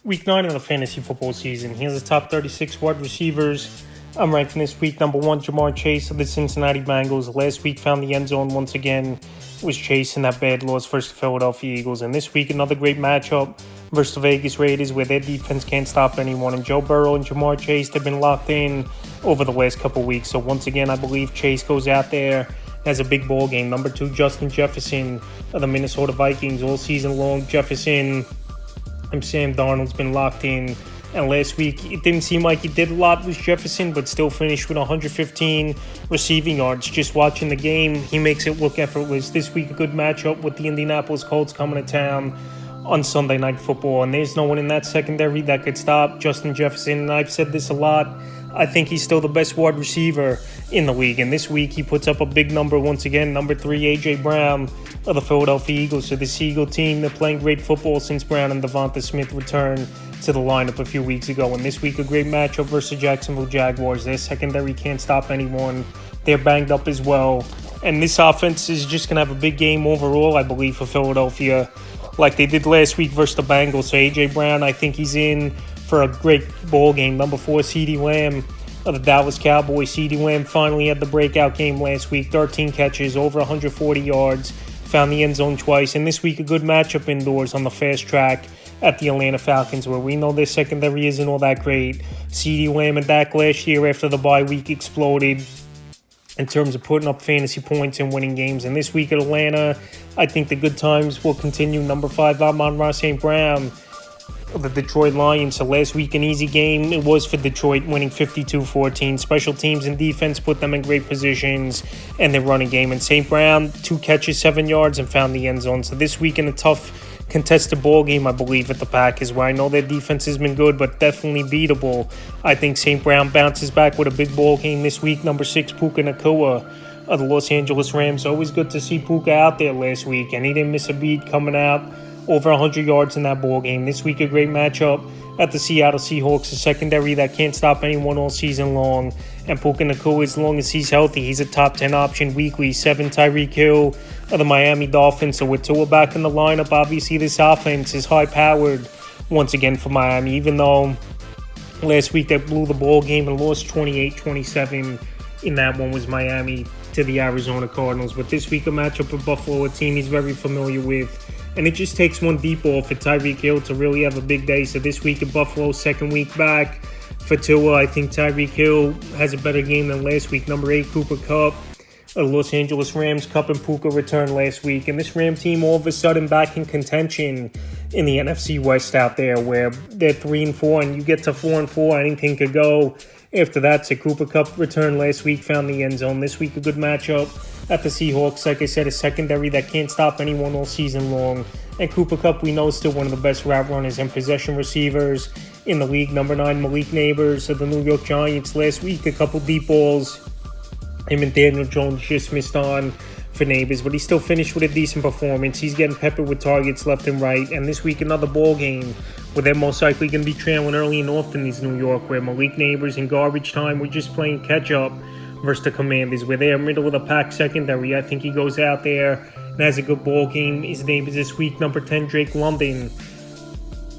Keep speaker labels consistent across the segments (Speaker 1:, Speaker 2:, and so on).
Speaker 1: Week 9 of the fantasy football season. Here's the top 36 wide receivers. I'm ranking this week number 1, Ja'Marr Chase of the Cincinnati Bengals. Last week found the end zone once again. Was chasing that bad loss versus the Philadelphia Eagles. And this week another great matchup versus the Vegas Raiders where their defense can't stop anyone. And Joe Burrow and Ja'Marr Chase have been locked in over the last couple weeks. So once again, I believe Chase goes out there, has a big ball game. Number 2, Justin Jefferson of the Minnesota Vikings all season long. Jefferson and Sam Darnold's been locked in. And last week, it didn't seem like he did a lot with Jefferson, but still finished with 115 receiving yards. Just watching the game, he makes it look effortless. This week, a good matchup with the Indianapolis Colts coming to town on Sunday Night Football. And there's no one in that secondary that could stop Justin Jefferson. And I've said this a lot. I think he's still the best wide receiver in the league. And this week, he puts up a big number once again. Number 3, A.J. Brown of the Philadelphia Eagles. So this Eagle team, they're playing great football since Brown and Devonta Smith returned to the lineup a few weeks ago. And this week, a great matchup versus Jacksonville Jaguars. Their secondary can't stop anyone. They're banged up as well. And this offense is just going to have a big game overall, I believe, for Philadelphia, like they did last week versus the Bengals. So A.J. Brown, I think he's in for a great ball game. Number 4, CeeDee Lamb of the Dallas Cowboys. CeeDee Lamb finally had the breakout game last week. 13 catches, over 140 yards. Found the end zone twice. And this week, a good matchup indoors on the fast track at the Atlanta Falcons, where we know their secondary isn't all that great. CeeDee Lamb and Dak last year after the bye week exploded in terms of putting up fantasy points and winning games. And this week at Atlanta, I think the good times will continue. Number 5, Amon-Ra St. Brown of the Detroit Lions. So last week, an easy game it was for Detroit, winning 52-14. Special teams and defense put them in great positions and their running game. And St. Brown, 2 catches, 7 yards, and found the end zone. So this week in a tough contested ball game, I believe, at the Packers, where I know their defense has been good, but definitely beatable. I think St. Brown bounces back with a big ball game this week. Number 6, Puka Nacua of the Los Angeles Rams. Always good to see Puka out there last week, and he didn't miss a beat coming out. Over 100 yards in that ball game. This week, a great matchup at the Seattle Seahawks, a secondary that can't stop anyone all season long. And Puka Nacua, as long as he's healthy, he's a top 10 option weekly. 7, Tyreek Hill of the Miami Dolphins. So with Tua back in the lineup, obviously this offense is high-powered once again for Miami, even though last week they blew the ball game and lost 28-27. In that one was Miami to the Arizona Cardinals. But this week, a matchup with Buffalo, a team he's very familiar with. And it just takes one deep ball for Tyreek Hill to really have a big day. So this week in Buffalo, second week back for Tua, I think Tyreek Hill has a better game than last week. Number 8, Cooper Kupp of the Los Angeles Rams. Kupp and Puka returned last week. And this Ram team all of a sudden back in contention in the NFC West out there, where they're 3-4 and you get to 4-4, anything could go. After that, so Cooper Kupp returned last week, found the end zone. This week, a good matchup at the Seahawks. Like I said, a secondary that can't stop anyone all season long. And Cooper Kupp, we know, is still one of the best route runners and possession receivers in the league. Number 9, Malik Nabers of the New York Giants. Last week, a couple deep balls. Him and Daniel Jones just missed on for Nabers, but he still finished with a decent performance. He's getting peppered with targets left and right. And this week, another ball game where they're most likely going to be trailing early and often in New York, where Malik Nabers in garbage time, we're just playing catch-up versus the Commanders, where they're middle of the pack secondary. I think he goes out there and has a good ball game. His name is this week, number 10, Drake London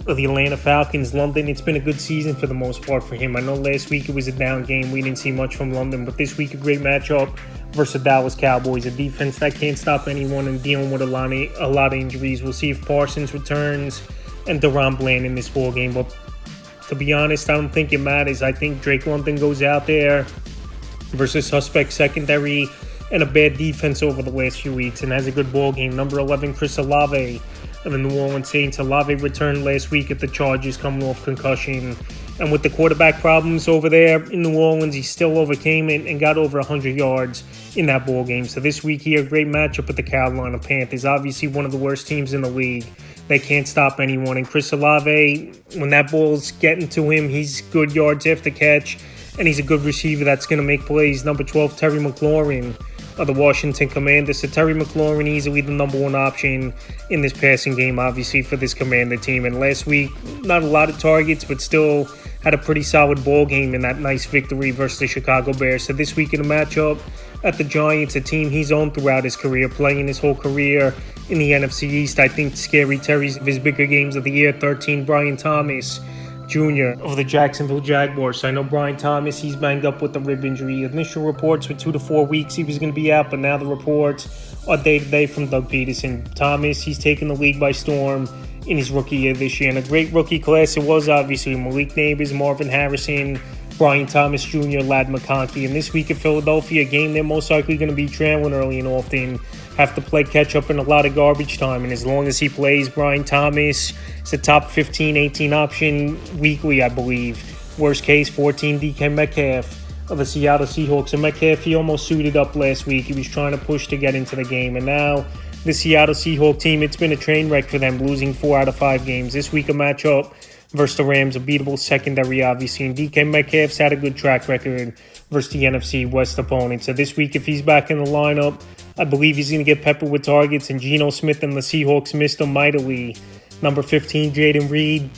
Speaker 1: of the Atlanta Falcons. London, it's been a good season for the most part for him. I know last week it was a down game. We didn't see much from London, but this week a great matchup versus the Dallas Cowboys, a defense that can't stop anyone and dealing with a lot of injuries. We'll see if Parsons returns and DaRon Bland in this ball game, but to be honest, I don't think it matters. I think Drake London goes out there versus suspect secondary and a bad defense over the last few weeks and has a good ball game. Number 11, Chris Olave of the New Orleans Saints. Olave returned last week at the Chargers coming off concussion. And with the quarterback problems over there in New Orleans, he still overcame it and got over 100 yards in that ball game. So this week here, a great matchup with the Carolina Panthers. Obviously one of the worst teams in the league. They can't stop anyone. And Chris Olave, when that ball's getting to him, he's good yards after catch. And he's a good receiver that's going to make plays. Number 12, Terry McLaurin of the Washington Commanders. So Terry McLaurin, easily the number 1 option in this passing game, obviously, for this Commander team. And last week, not a lot of targets, but still had a pretty solid ball game in that nice victory versus the Chicago Bears. So this week in a matchup at the Giants, a team he's owned throughout his career, playing his whole career in the NFC East. I think Scary Terry's of his bigger games of the year. 13, Brian Thomas Jr. of the Jacksonville Jaguars. I know Brian Thomas, he's banged up with the rib injury. Initial reports were 2 to 4 weeks he was going to be out, but now the reports are day-to-day from Doug Peterson. Thomas, he's taken the league by storm in his rookie year this year. And a great rookie class it was, obviously. Malik Nabers, Marvin Harrison, Brian Thomas Jr., Ladd McConkey. And this week at Philadelphia, a game they're most likely going to be trailing early and often, have to play catch-up in a lot of garbage time. And as long as he plays, Brian Thomas is a top 15, 18 option weekly, I believe. Worst case, 14, DK Metcalf of the Seattle Seahawks. And Metcalf, he almost suited up last week. He was trying to push to get into the game. And now the Seattle Seahawks team, it's been a train wreck for them, losing 4 out of 5 games. This week a matchup versus the Rams, a beatable secondary, obviously. And DK Metcalf's had a good track record versus the NFC West opponent. So this week, if he's back in the lineup, I believe he's going to get peppered with targets. And Geno Smith and the Seahawks missed him mightily. Number 15, Jayden Reed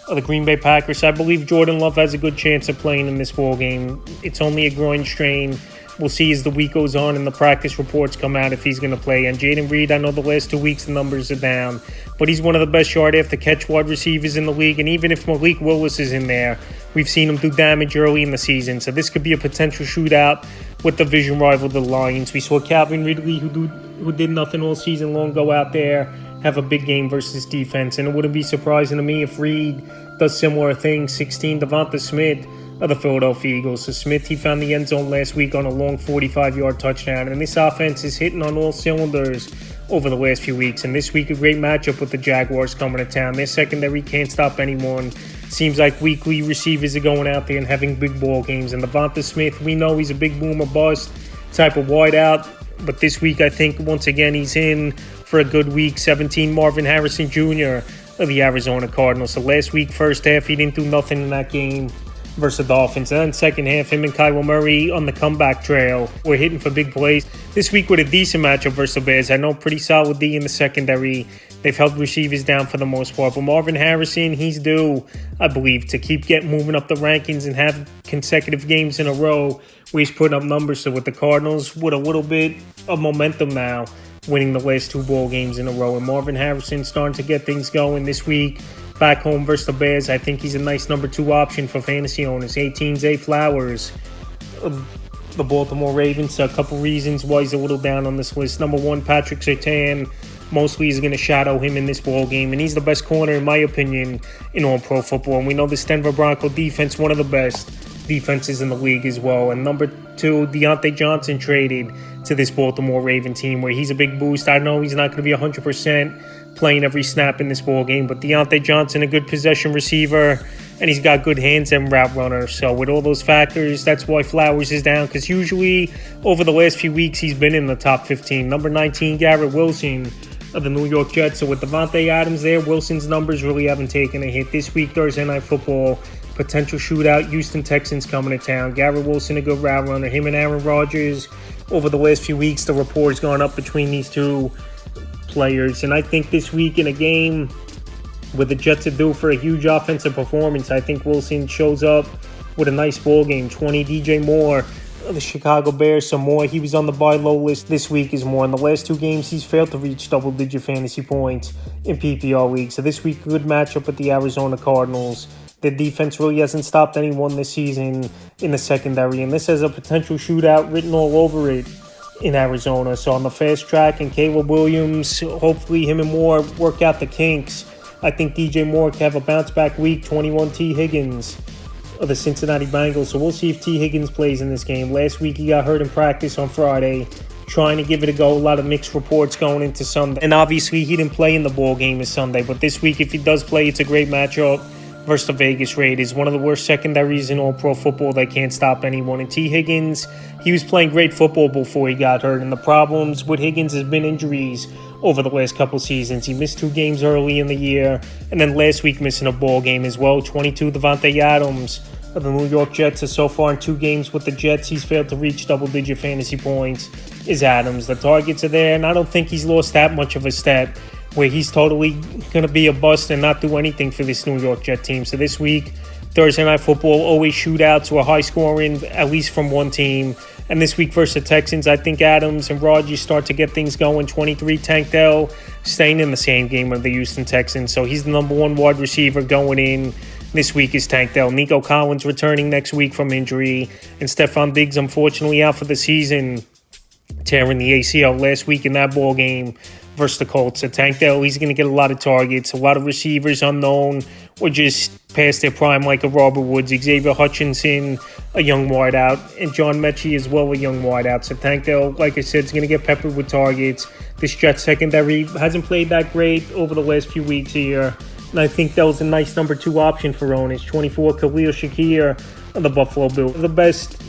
Speaker 1: of the Green Bay Packers. I believe Jordan Love has a good chance of playing in this ball game. It's only a groin strain. We'll see as the week goes on and the practice reports come out if he's going to play. And Jayden Reed, I know the last 2 weeks the numbers are down, but he's one of the best yard after catch wide receivers in the league. And even if Malik Willis is in there, we've seen him do damage early in the season. So this could be a potential shootout with the division rival, the Lions. We saw Calvin Ridley, who did nothing all season long, go out there, have a big game versus defense. And it wouldn't be surprising to me if Reed does similar things. 16, Devonta Smith of the Philadelphia Eagles. So Smith, he found the end zone last week on a long 45-yard touchdown. And this offense is hitting on all cylinders over the last few weeks. And this week, a great matchup with the Jaguars coming to town. Their secondary can't stop anyone. Seems like weekly receivers are going out there and having big ball games. And Devonta Smith, we know he's a big boomer bust type of wideout. But this week, I think, once again, he's in for a good week. 17, Marvin Harrison Jr. of the Arizona Cardinals. So last week, first half, he didn't do nothing in that game versus the Dolphins. And then second half, him and Kyler Murray on the comeback trail were hitting for big plays. This week with a decent matchup versus the Bears. I know pretty solid D in the secondary. They've held receivers down for the most part. But Marvin Harrison, he's due, I believe, to keep moving up the rankings and have consecutive games in a row where he's putting up numbers. So with the Cardinals, with a little bit of momentum now, winning the last 2 ball games in a row. And Marvin Harrison starting to get things going this week. Back home versus the Bears, I think he's a nice number 2 option for fantasy owners. 18, Zay Flowers of the Baltimore Ravens. A couple reasons why he's a little down on this list. Number 1, Patrick Surtain mostly is going to shadow him in this ball game, and he's the best corner, in my opinion, in all pro football. And we know this Denver Bronco defense, one of the best defenses in the league as well. And number 2, Deontay Johnson traded to this Baltimore Raven team, where he's a big boost. I know he's not going to be 100% playing every snap in this ball game, but Deontay Johnson, a good possession receiver, and he's got good hands and route runner. So with all those factors, that's why Flowers is down, because usually over the last few weeks he's been in the top 15. Number 19, Garrett Wilson of the New York Jets. So with Davante Adams there, Wilson's numbers really haven't taken a hit. This week, Thursday Night Football, potential shootout, Houston Texans coming to town. Garrett Wilson, a good route runner. Him and Aaron Rodgers, over the last few weeks, the rapport's gone up between these two players. And I think this week in a game with the Jets are due for a huge offensive performance, I think Wilson shows up with a nice ball game. 20, DJ Moore of the Chicago Bears. Some more, he was on the buy low list this week is more. In the last 2 games, he's failed to reach double-digit fantasy points in PPR leagues. So this week, good matchup with the Arizona Cardinals. The defense really hasn't stopped anyone this season in the secondary, and this has a potential shootout written all over it in Arizona. So on the fast track, and Caleb Williams, hopefully him and Moore work out the kinks. I think DJ Moore can have a bounce-back week. 21, T. Higgins of the Cincinnati Bengals. So we'll see if T. Higgins plays in this game. Last week he got hurt in practice on Friday, trying to give it a go. A lot of mixed reports going into Sunday. And obviously he didn't play in the ball game this Sunday. But this week, if he does play, it's a great matchup versus the Vegas Raiders. One of the worst secondaries in all pro football. They can't stop anyone. And T. Higgins, he was playing great football before he got hurt. And the problems with Higgins has been injuries over the last couple seasons. He missed 2 games early in the year, and then last week missing a ball game as well. 22, Davante Adams of the New York Jets. So far in 2 games with the Jets, he's failed to reach double-digit fantasy points, is Adams. The targets are there, and I don't think he's lost that much of a step where he's totally going to be a bust and not do anything for this New York Jet team. So this week, Thursday Night Football, always shootouts or high scoring, at least from one team. And this week versus the Texans, I think Adams and Rodgers start to get things going. 23, Tank Dell staying in the same game of the Houston Texans. So he's the number one wide receiver going in. This week is Tank Dell. Nico Collins returning next week from injury. And Stephon Diggs, unfortunately, out for the season, tearing the ACL last week in that ball game versus the Colts. So Tank Dell, he's going to get a lot of targets. A lot of receivers unknown or just past their prime, like a Robert Woods, Xavier Hutchinson, a young wideout, and John Mechie as well, a young wideout. So Tank Dell, like I said, is going to get peppered with targets. This Jets secondary hasn't played that great over the last few weeks here. And I think that was a nice number 2 option for owners. 24, Khalil Shakir of the Buffalo Bills. The best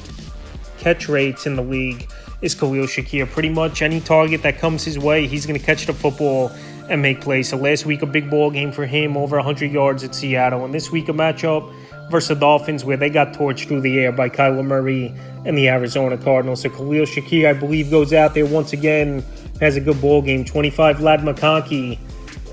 Speaker 1: catch rates in the league is Khalil Shakir. Pretty much any target that comes his way, he's going to catch the football and make plays. So last week, a big ball game for him, over 100 yards at Seattle. And this week, a matchup versus the Dolphins where they got torched through the air by Kyler Murray and the Arizona Cardinals. So Khalil Shakir, I believe, goes out there once again, has a good ball game. 25, Ladd McConkey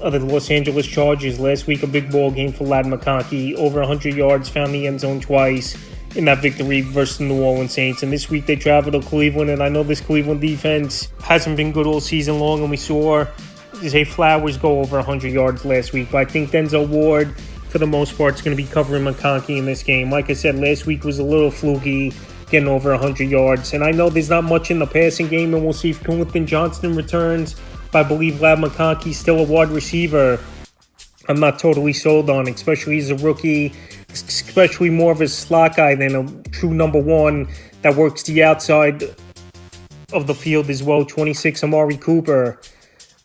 Speaker 1: of the Los Angeles Chargers. Last week, a big ball game for Ladd McConkey. Over 100 yards, found the end zone twice in that victory versus the New Orleans Saints. And this week, they travel to Cleveland. And I know this Cleveland defense hasn't been good all season long. And we saw Zay Flowers go over 100 yards last week. But I think Denzel Ward, for the most part, is going to be covering McConkey in this game. Like I said, last week was a little fluky, getting over 100 yards. And I know there's not much in the passing game. And we'll see if Quentin Johnston returns. But I believe Ladd McConkey's still a wide receiver I'm not totally sold on, especially as a rookie, especially more of a slot guy than a true number one that works the outside of the field as well. 26, Amari Cooper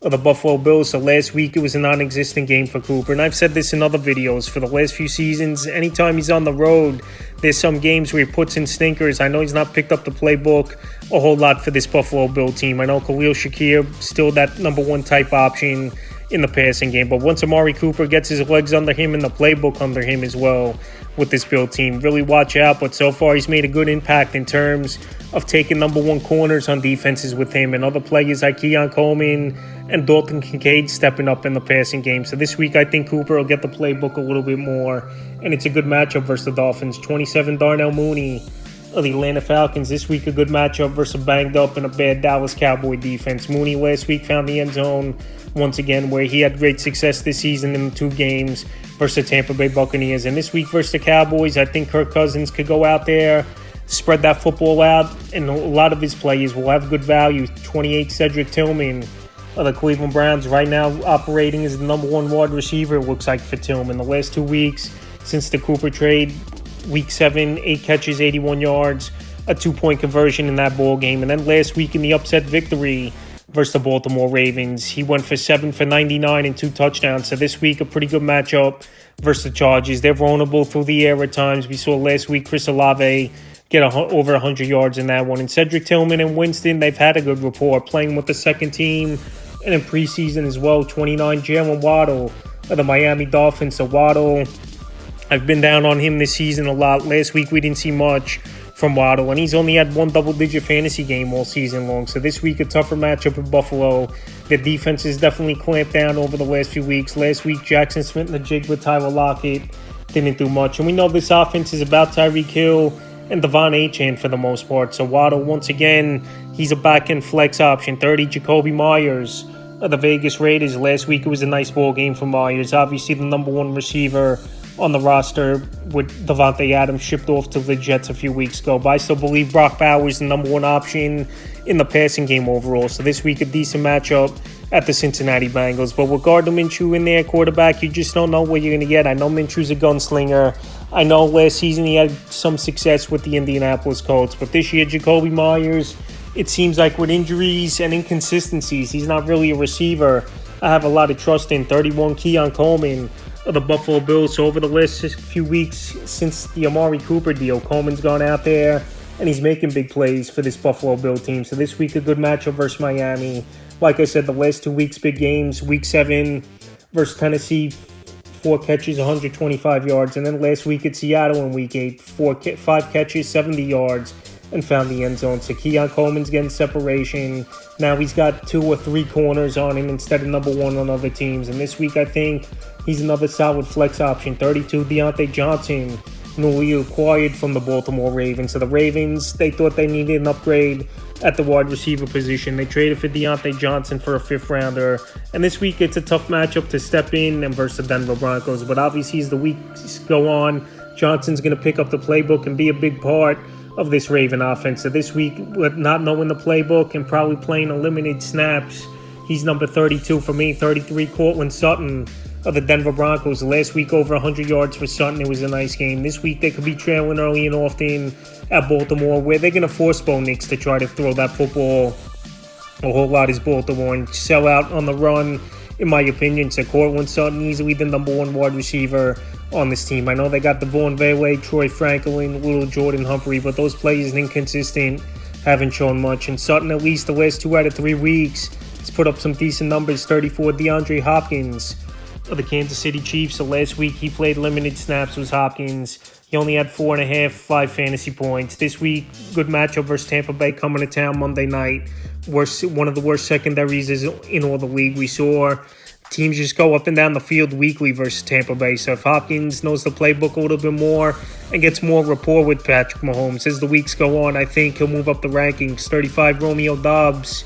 Speaker 1: of the Buffalo Bills. So last week it was a non-existent game for Cooper. And I've said this in other videos for the last few seasons. Anytime he's on the road, there's some games where he puts in stinkers. I know he's not picked up the playbook a whole lot for this Buffalo Bill team. I know Khalil Shakir still that number one type option in the passing game. But once Amari Cooper gets his legs under him and the playbook under him as well with this Bill team, really watch out. But so far he's made a good impact in terms of taking number one corners on defenses with him, and other players like Keon Coleman and Dalton Kincaid stepping up in the passing game. So this week I think Cooper will get the playbook a little bit more, and it's a good matchup versus the Dolphins. 27, Darnell Mooney of the Atlanta Falcons. This week a good matchup versus a banged up and a bad Dallas Cowboy defense. Mooney last week found the end zone once again, where he had great success this season in the 2 games versus the Tampa Bay Buccaneers. And this week versus the Cowboys, I think Kirk Cousins could go out there, spread that football out, and a lot of his players will have good value. 28, Cedric Tillman of the Cleveland Browns, right now operating as the number one wide receiver, it looks like, for Tillman. The last 2 weeks since the Cooper trade, week 7, 8 catches, 81 yards, a 2-point conversion in that ball game. And then last week in the upset victory versus the Baltimore Ravens, he went for 7 for 99 and 2 touchdowns. So this week, a pretty good matchup versus the Chargers. They're vulnerable through the air at times. We saw last week Chris Olave get over 100 yards in that one. And Cedric Tillman and Winston, they've had a good rapport, playing with the second team and in preseason as well. 29, Jalen Waddle of the Miami Dolphins. So Waddle, I've been down on him this season a lot. Last week we didn't see much from Waddle, and he's only had 1 double-digit fantasy game all season long. So this week, a tougher matchup in Buffalo. The defense has definitely clamped down over the last few weeks. Last week, Jackson Smith and the jig with Tyler Lockett didn't do much. And we know this offense is about Tyreek Hill and Devon Achane for the most part. So Waddle, once again, he's a back-end flex option. 30, Jacoby Myers of the Vegas Raiders. Last week, it was a nice ball game for Myers. Obviously, the number one receiver on the roster with Devontae Adams shipped off to the Jets a few weeks ago. But I still believe Brock Bowers is the number one option in the passing game overall. So this week, a decent matchup at the Cincinnati Bengals. But with Gardner Minshew in there, quarterback, you just don't know what you're going to get. I know Minshew's a gunslinger. I know last season he had some success with the Indianapolis Colts. But this year, Jacoby Myers, it seems like with injuries and inconsistencies, he's not really a receiver I have a lot of trust in. 31, Keon Coleman of the Buffalo Bills. So over the last few weeks since the Amari Cooper deal, Coleman's gone out there and he's making big plays for this Buffalo Bill team. So this week, a good matchup versus Miami. Like I said, the last 2 weeks, big games. Week 7 versus Tennessee, 4 catches, 125 yards. And then last week at Seattle in week 8, 5 catches, 70 yards, and found the end zone. So Keon Coleman's getting separation. Now he's got 2 or 3 corners on him instead of number 1 on other teams. And this week, I think he's another solid flex option. 32, Deontay Johnson newly acquired from the Baltimore Ravens. So the Ravens, they thought they needed an upgrade at the wide receiver position. They traded for Deontay Johnson for a 5th rounder. And this week, it's a tough matchup to step in and versus the Denver Broncos. But obviously, as the weeks go on, Johnson's going to pick up the playbook and be a big part of this Raven offense. So this week, with not knowing the playbook and probably playing a limited snaps, he's number 32 for me. 33, Courtland Sutton of the Denver Broncos. Last week, over 100 yards for Sutton. It was a nice game. This week, they could be trailing early and often at Baltimore, where they're going to force Bo Nix to try to throw that football a whole lot as Baltimore and sell out on the run, in my opinion. So Courtland Sutton, easily the number 1 wide receiver on this team. I know they got Devon Vele, Troy Franklin, little Jordan Humphrey, but those players are inconsistent, haven't shown much. And Sutton, at least the last 2 out of 3 weeks, has put up some decent numbers. 34, DeAndre Hopkins of the Kansas City Chiefs. So last week, he played limited snaps, was Hopkins. He only had 4.5 fantasy points. This week, good matchup versus Tampa Bay coming to town Monday night. One of the worst secondaries is in all the league. We saw teams just go up and down the field weekly versus Tampa Bay. So if Hopkins knows the playbook a little bit more and gets more rapport with Patrick Mahomes, as the weeks go on, I think he'll move up the rankings. 35, Romeo Doubs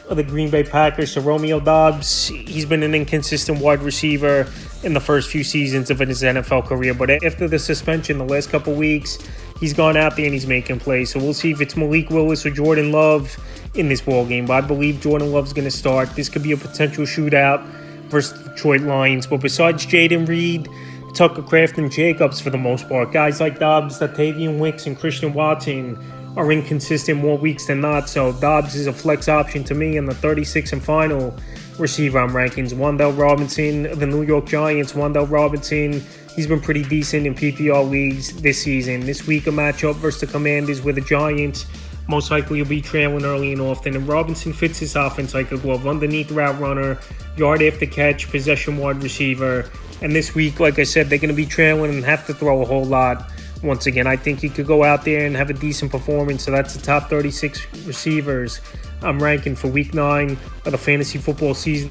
Speaker 1: of the Green Bay Packers. So Romeo Doubs, he's been an inconsistent wide receiver in the first few seasons of his NFL career. But after the suspension the last couple weeks, he's gone out there and he's making plays. So we'll see if it's Malik Willis or Jordan Love in this ballgame. But I believe Jordan Love's going to start. This could be a potential shootout versus the Detroit Lions. But besides Jaden Reed, Tucker Kraft, and Jacobs for the most part, guys like Dobbs, Latavian Wicks, and Christian Watson are inconsistent more weeks than not. So Dobbs is a flex option to me in the 36th and final receiver on rankings. Wan'Dale Robinson of the New York Giants. Wan'Dale Robinson, he's been pretty decent in PPR leagues this season. This week, a matchup versus the Commanders, where the Giants most likely will be trailing early and often. And Robinson fits this offense like a glove. Underneath route runner, yard after catch, possession wide receiver. And this week, like I said, they're going to be trailing and have to throw a whole lot. Once again, I think he could go out there and have a decent performance. So that's the top 36 receivers I'm ranking for Week 9 of the fantasy football season.